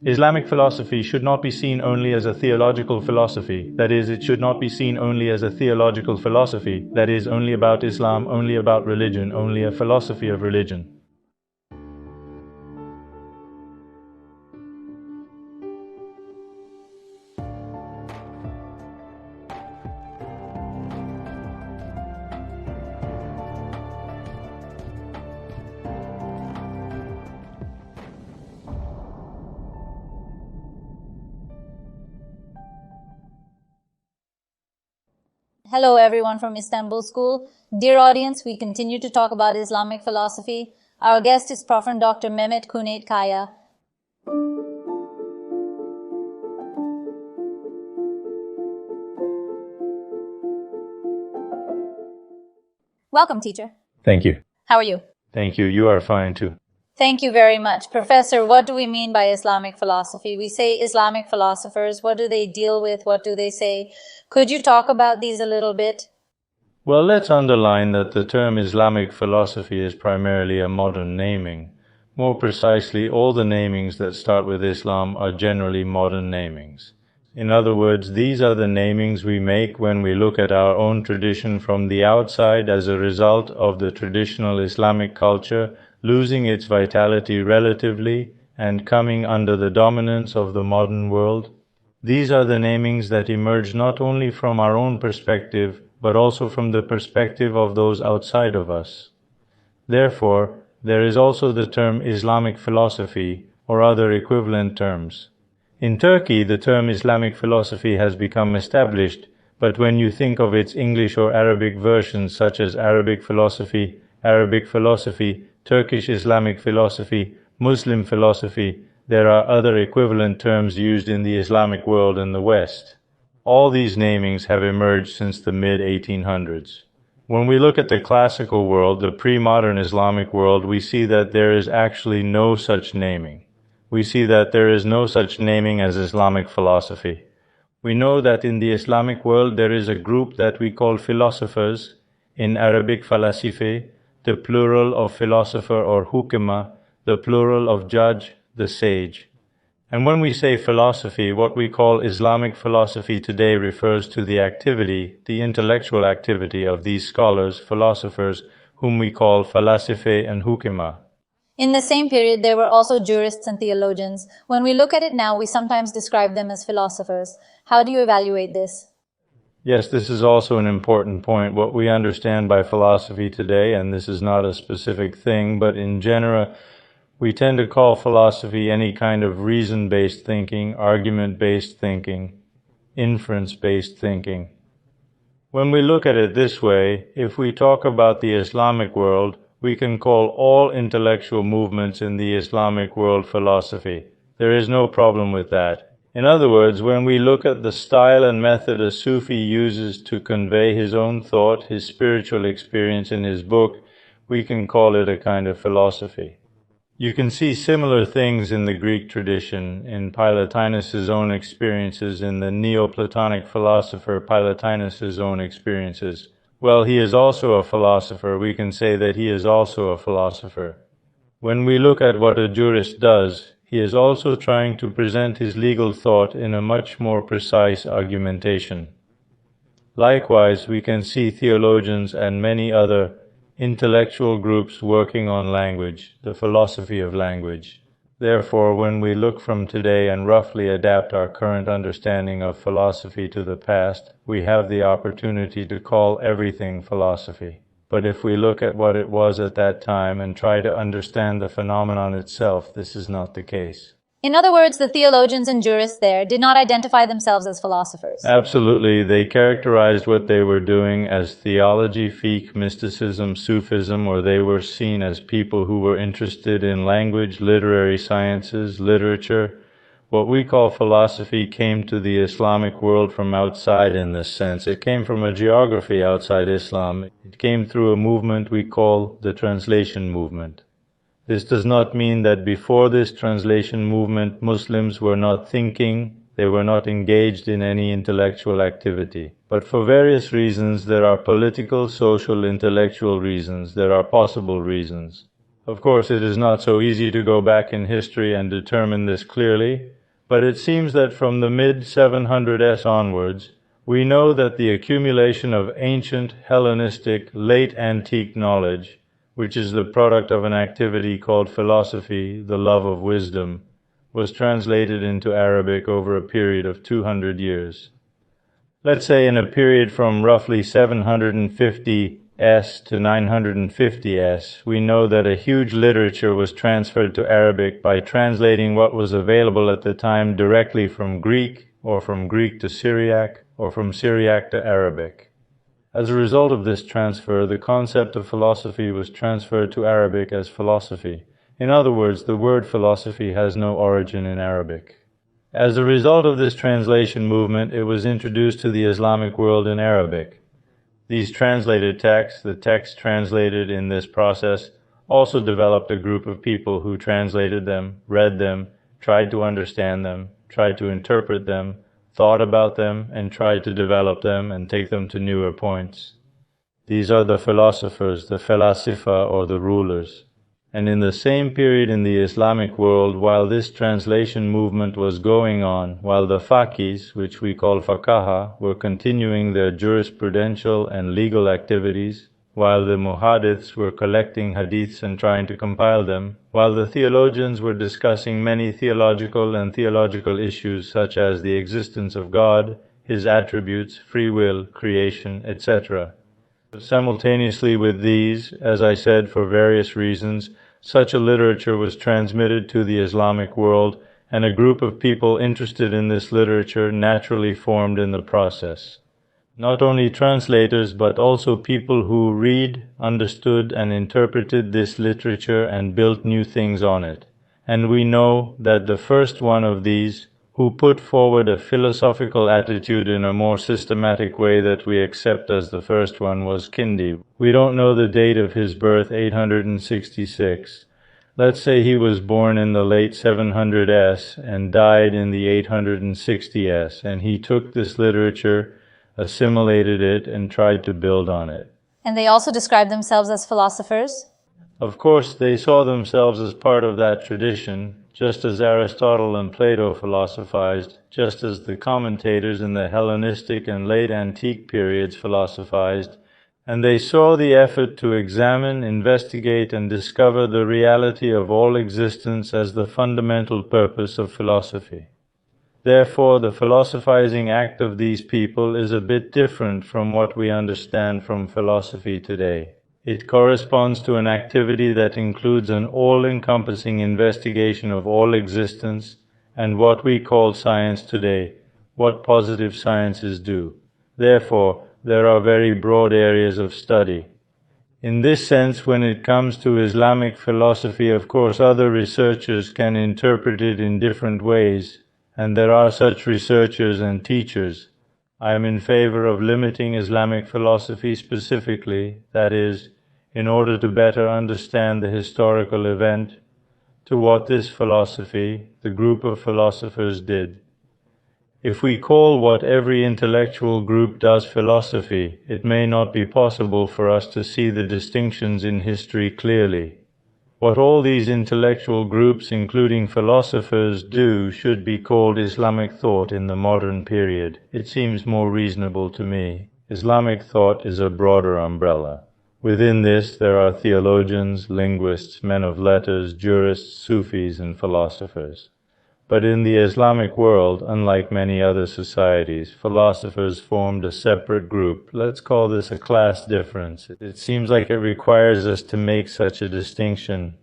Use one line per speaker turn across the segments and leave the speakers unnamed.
Islamic philosophy should not be seen only as a theological philosophy. That is, it should not be seen only as a theological philosophy, that is, only about Islam, only about religion, only a philosophy of religion.
Hello everyone from Istanbul School. Dear audience, we continue to talk about Islamic philosophy. Our guest is Prof. and Dr. Mehmet Cüneyt Kaya. Welcome, teacher.
Thank you.
How are you?
Thank you. You are fine too.
Thank you very much. Professor, what do we mean by Islamic philosophy? We say Islamic philosophers. What do they deal with? What do they say? Could you talk about these a little bit?
Well, let's underline that the term Islamic philosophy is primarily a modern naming. More precisely, all the namings that start with Islam are generally modern namings. In other words, these are the namings we make when we look at our own tradition from the outside as a result of the traditional Islamic culture losing its vitality relatively and coming under the dominance of the modern world. These are the namings that emerge not only from our own perspective, but also from the perspective of those outside of us. Therefore, there is also the term Islamic philosophy or other equivalent terms. In Turkey, the term Islamic philosophy has become established, but when you think of its English or Arabic versions such as Arabic philosophy, Turkish Islamic philosophy, Muslim philosophy, there are other equivalent terms used in the Islamic world in the West. All these namings have emerged since the mid-1800s. When we look at the classical world, the pre-modern Islamic world, we see that there is actually no such naming. We see that there is no such naming as Islamic philosophy. We know that in the Islamic world there is a group that we call philosophers, in Arabic falasife, the plural of philosopher or hukama, the plural of judge, the sage. And when we say philosophy, what we call Islamic philosophy today refers to the activity, the intellectual activity of these scholars, philosophers, whom we call falasife and hukama.
In the same period, there were also jurists and theologians. When we look at it now, we sometimes describe them as philosophers. How do you evaluate this?
Yes, this is also an important point. What we understand by philosophy today, and this is not a specific thing, but in general, we tend to call philosophy any kind of reason-based thinking, argument-based thinking, inference-based thinking. When we look at it this way, if we talk about the Islamic world, we can call all intellectual movements in the Islamic world philosophy. There is no problem with that. In other words, when we look at the style and method a Sufi uses to convey his own thought, his spiritual experience in his book, we can call it a kind of philosophy. You can see similar things in the Greek tradition, in Philotinus's own experiences, in the Neoplatonic philosopher Philotinus's own experiences. Well, he is also a philosopher. We can say that he is also a philosopher. When we look at what a jurist does, he is also trying to present his legal thought in a much more precise argumentation. Likewise, we can see theologians and many other intellectual groups working on language, the philosophy of language. Therefore, when we look from today and roughly adapt our current understanding of philosophy to the past, we have the opportunity to call everything philosophy. But if we look at what it was at that time and try to understand the phenomenon itself, this is not the case.
In other words, the theologians and jurists there did not identify themselves as philosophers.
Absolutely. They characterized what they were doing as theology, fiqh, mysticism, Sufism, or they were seen as people who were interested in language, literary sciences, literature. What we call philosophy came to the Islamic world from outside in this sense. It came from a geography outside Islam. It came through a movement we call the translation movement. This does not mean that before this translation movement, Muslims were not thinking, they were not engaged in any intellectual activity. But for various reasons, there are political, social, intellectual reasons, there are possible reasons. Of course, it is not so easy to go back in history and determine this clearly, but it seems that from the mid-700s onwards, we know that the accumulation of ancient, Hellenistic, late antique knowledge, which is the product of an activity called philosophy, the love of wisdom, was translated into Arabic over a period of 200 years. Let's say in a period from roughly 750s to 950s, we know that a huge literature was transferred to Arabic by translating what was available at the time directly from Greek, or from Greek to Syriac, or from Syriac to Arabic. As a result of this transfer, the concept of philosophy was transferred to Arabic as philosophy. In other words, the word philosophy has no origin in Arabic. As a result of this translation movement, it was introduced to the Islamic world in Arabic. These translated texts, the texts translated in this process, also developed a group of people who translated them, read them, tried to understand them, tried to interpret them, thought about them, and tried to develop them and take them to newer points. These are the philosophers, the falasifa, or the rulers. And in the same period in the Islamic world, while this translation movement was going on, while the faqihs, which we call faqaha, were continuing their jurisprudential and legal activities, while the muhaddiths were collecting hadiths and trying to compile them, while the theologians were discussing many theological issues such as the existence of God, His attributes, free will, creation, etc. Simultaneously with these, as I said, for various reasons, such a literature was transmitted to the Islamic world, and a group of people interested in this literature naturally formed in the process. Not only translators, but also people who read, understood, and interpreted this literature and built new things on it. And we know that the first one of these, who put forward a philosophical attitude in a more systematic way that we accept as the first one, was Kindi. We don't know the date of his birth, 866. Let's say he was born in the late 700s and died in the 860s, and he took this literature, assimilated it, and tried to build on it.
And they also describe themselves as philosophers?
Of course, they saw themselves as part of that tradition, just as Aristotle and Plato philosophized, just as the commentators in the Hellenistic and late antique periods philosophized, and they saw the effort to examine, investigate, and discover the reality of all existence as the fundamental purpose of philosophy. Therefore, the philosophizing act of these people is a bit different from what we understand from philosophy today. It corresponds to an activity that includes an all-encompassing investigation of all existence and what we call science today, what positive sciences do. Therefore, there are very broad areas of study. In this sense, when it comes to Islamic philosophy, of course, other researchers can interpret it in different ways, and there are such researchers and teachers. I am in favor of limiting Islamic philosophy specifically, that is, in order to better understand the historical event, to what this philosophy, the group of philosophers, did. If we call what every intellectual group does philosophy, it may not be possible for us to see the distinctions in history clearly. What all these intellectual groups, including philosophers, do should be called Islamic thought in the modern period. It seems more reasonable to me. Islamic thought is a broader umbrella. Within this, there are theologians, linguists, men of letters, jurists, Sufis, and philosophers. But in the Islamic world, unlike many other societies, philosophers formed a separate group. Let's call this a class difference. It seems like it requires us to make such a distinction.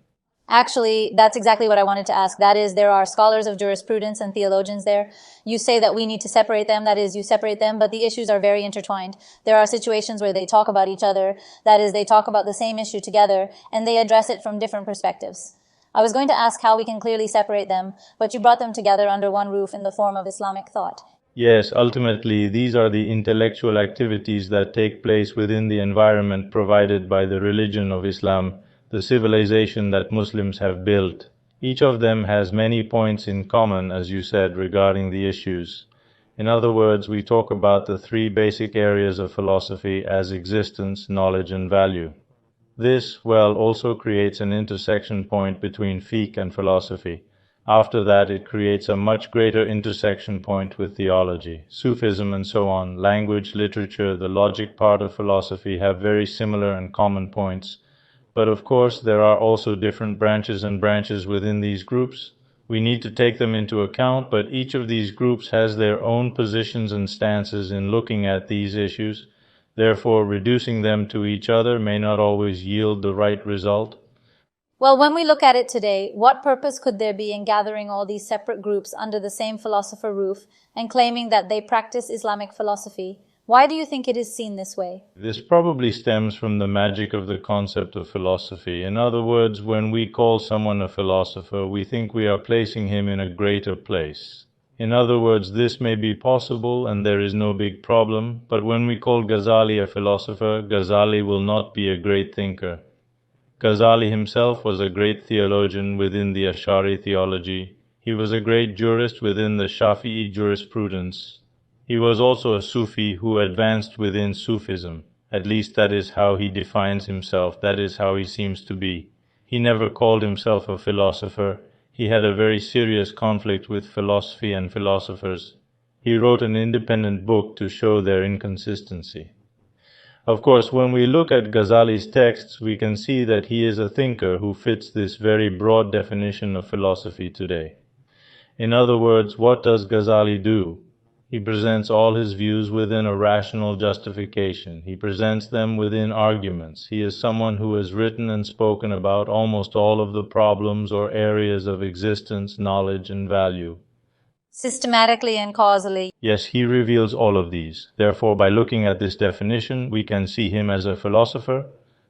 Actually, that's exactly what I wanted to ask. That is, there are scholars of jurisprudence and theologians there. You say that we need to separate them. That is, you separate them, but the issues are very intertwined. There are situations where they talk about each other. That is, they talk about the same issue together, and they address it from different perspectives. I was going to ask how we can clearly separate them, but you brought them together under one roof in the form of Islamic thought.
Yes, ultimately, these are the intellectual activities that take place within the environment provided by the religion of Islam, the civilization that Muslims have built. Each of them has many points in common, as you said, regarding the issues. In other words, we talk about the three basic areas of philosophy as existence, knowledge, and value. This, well, also creates an intersection point between fiqh and philosophy. After that, it creates a much greater intersection point with theology, Sufism, and so on. Language, literature, the logic part of philosophy have very similar and common points. But of course, there are also different branches and branches within these groups. We need to take them into account, but each of these groups has their own positions and stances in looking at these issues. Therefore, reducing them to each other may not always yield the right result.
Well, when we look at it today, what purpose could there be in gathering all these separate groups under the same philosopher roof and claiming that they practice Islamic philosophy? Why do you think it is seen this way?
This probably stems from the magic of the concept of philosophy. In other words, when we call someone a philosopher, we think we are placing him in a greater place. In other words, this may be possible and there is no big problem, but when we call Ghazali a philosopher, Ghazali will not be a great thinker. Ghazali himself was a great theologian within the Ash'ari theology. He was a great jurist within the Shafi'i jurisprudence. He was also a Sufi who advanced within Sufism. At least that is how he defines himself. That is how he seems to be. He never called himself a philosopher. He had a very serious conflict with philosophy and philosophers. He wrote an independent book to show their inconsistency. Of course, when we look at Ghazali's texts, we can see that he is a thinker who fits this very broad definition of philosophy today. In other words, what does Ghazali do? He presents all his views within a rational justification. He presents them within arguments. He is someone who has written and spoken about almost all of the problems or areas of existence, knowledge, and value.
Systematically and causally.
Yes, he reveals all of these. Therefore, by looking at this definition, we can see him as a philosopher.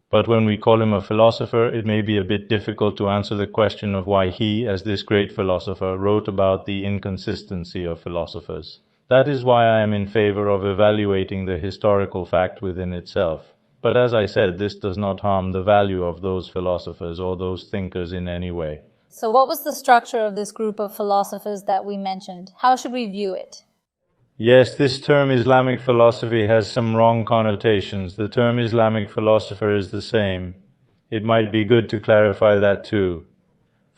But when we call him a philosopher, it may be a bit difficult to answer the question of why he, as this great philosopher, wrote about the inconsistency of philosophers. That is why I am in favor of evaluating the historical fact within itself. But as I said, this does not harm the value of those philosophers or those thinkers in any way.
So what was the structure of this group of philosophers that we mentioned? How should we view it?
Yes, this term Islamic philosophy has some wrong connotations. The term Islamic philosopher is the same. It might be good to clarify that too.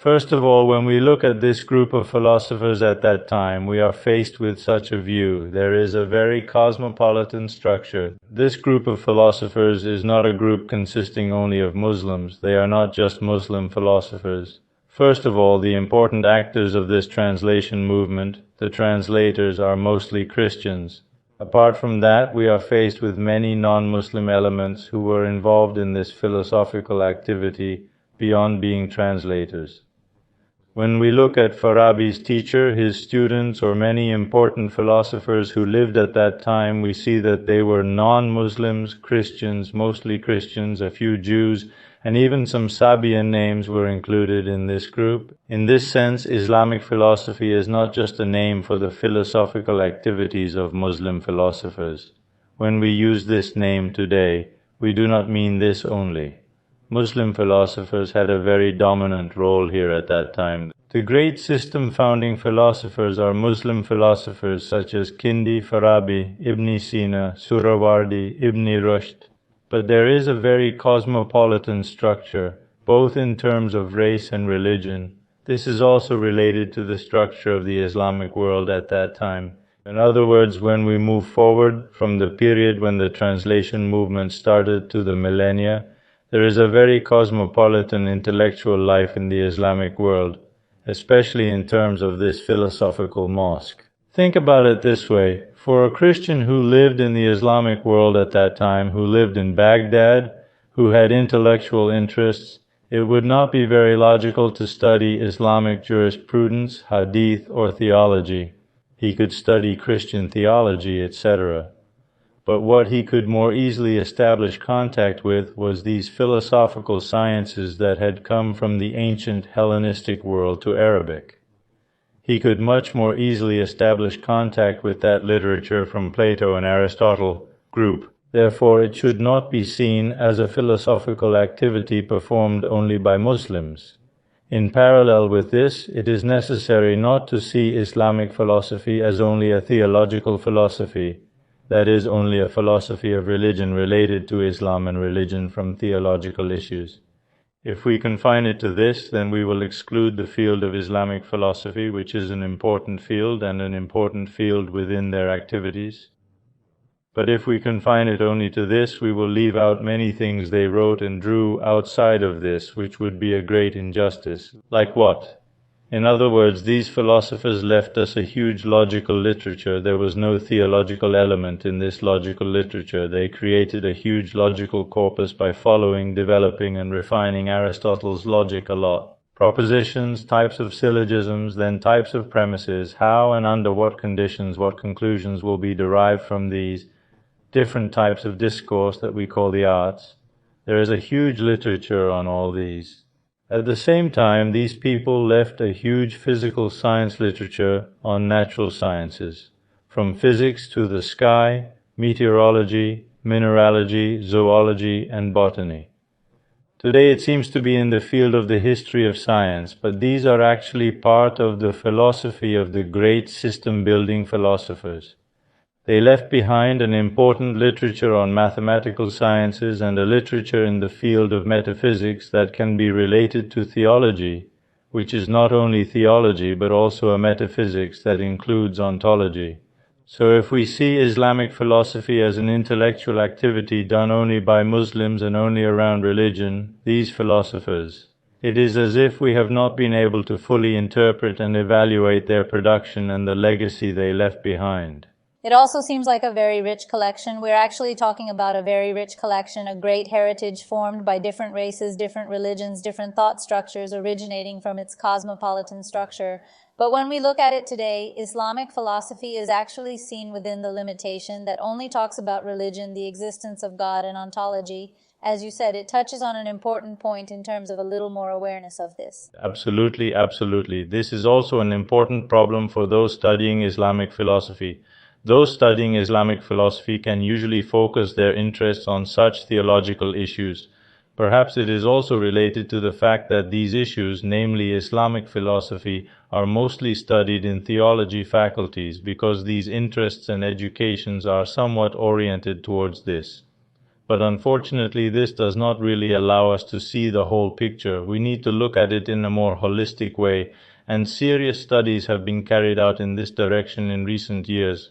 First of all, when we look at this group of philosophers at that time, we are faced with such a view. There is a very cosmopolitan structure. This group of philosophers is not a group consisting only of Muslims. They are not just Muslim philosophers. First of all, the important actors of this translation movement, the translators, are mostly Christians. Apart from that, we are faced with many non-Muslim elements who were involved in this philosophical activity beyond being translators. When we look at Farabi's teacher, his students, or many important philosophers who lived at that time, we see that they were non-Muslims, Christians, mostly Christians, a few Jews, and even some Sabian names were included in this group. In this sense, Islamic philosophy is not just a name for the philosophical activities of Muslim philosophers. When we use this name today, we do not mean this only. Muslim philosophers had a very dominant role here at that time. The great system-founding philosophers are Muslim philosophers such as Kindi, Farabi, Ibn Sina, Surawardi, Ibn Rushd. But there is a very cosmopolitan structure, both in terms of race and religion. This is also related to the structure of the Islamic world at that time. In other words, when we move forward from the period when the translation movement started to the millennia, there is a very cosmopolitan intellectual life in the Islamic world, especially in terms of this philosophical mosque. Think about it this way. For a Christian who lived in the Islamic world at that time, who lived in Baghdad, who had intellectual interests, it would not be very logical to study Islamic jurisprudence, hadith, or theology. He could study Christian theology, etc. But what he could more easily establish contact with was these philosophical sciences that had come from the ancient Hellenistic world to Arabic. He could much more easily establish contact with that literature from Plato and Aristotle group. Therefore, it should not be seen as a philosophical activity performed only by Muslims. In parallel with this, it is necessary not to see Islamic philosophy as only a theological philosophy. that is, only a philosophy of religion related to Islam and religion from theological issues. If we confine it to this, then we will exclude the field of Islamic philosophy, which is an important field and an important field within their activities. But if we confine it only to this, we will leave out many things they wrote and drew outside of this, which would be a great injustice. Like what? In other words, these philosophers left us a huge logical literature. There was no theological element in this logical literature. They created a huge logical corpus by following, developing, and refining Aristotle's logic a lot. Propositions, types of syllogisms, then types of premises, how and under what conditions, what conclusions will be derived from these different types of discourse that we call the arts. There is a huge literature on all these. At the same time, these people left a huge physical science literature on natural sciences, from physics to the sky, meteorology, mineralogy, zoology, and botany. Today it seems to be in the field of the history of science, but these are actually part of the philosophy of the great system-building philosophers. They left behind an important literature on mathematical sciences and a literature in the field of metaphysics that can be related to theology, which is not only theology but also a metaphysics that includes ontology. So if we see Islamic philosophy as an intellectual activity done only by Muslims and only around religion, these philosophers, it is as if we have not been able to fully interpret and evaluate their production and the legacy they left behind.
It also seems like a very rich collection. We're actually talking about a very rich collection, a great heritage formed by different races, different religions, different thought structures originating from its cosmopolitan structure. But when we look at it today, Islamic philosophy is actually seen within the limitation that only talks about religion, the existence of God, and ontology. As you said, it touches on an important point in terms of a little more awareness of this.
Absolutely, absolutely. This is also an important problem for those studying Islamic philosophy. Those studying Islamic philosophy can usually focus their interests on such theological issues. Perhaps it is also related to the fact that these issues, namely Islamic philosophy, are mostly studied in theology faculties because these interests and educations are somewhat oriented towards this. But unfortunately, this does not really allow us to see the whole picture. We need to look at it in a more holistic way, and serious studies have been carried out in this direction in recent years.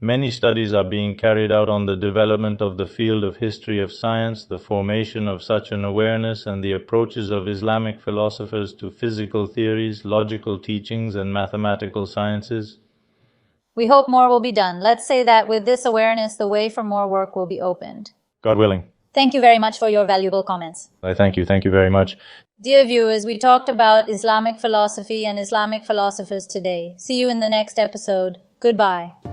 Many studies are being carried out on the development of the field of history of science, the formation of such an awareness, and the approaches of Islamic philosophers to physical theories, logical teachings, and mathematical sciences.
We hope more will be done. Let's say that with this awareness, the way for more work will be opened.
God willing.
Thank you very much for your valuable comments.
I thank you. Thank you very much.
Dear viewers, we talked about Islamic philosophy and Islamic philosophers today. See you in the next episode. Goodbye.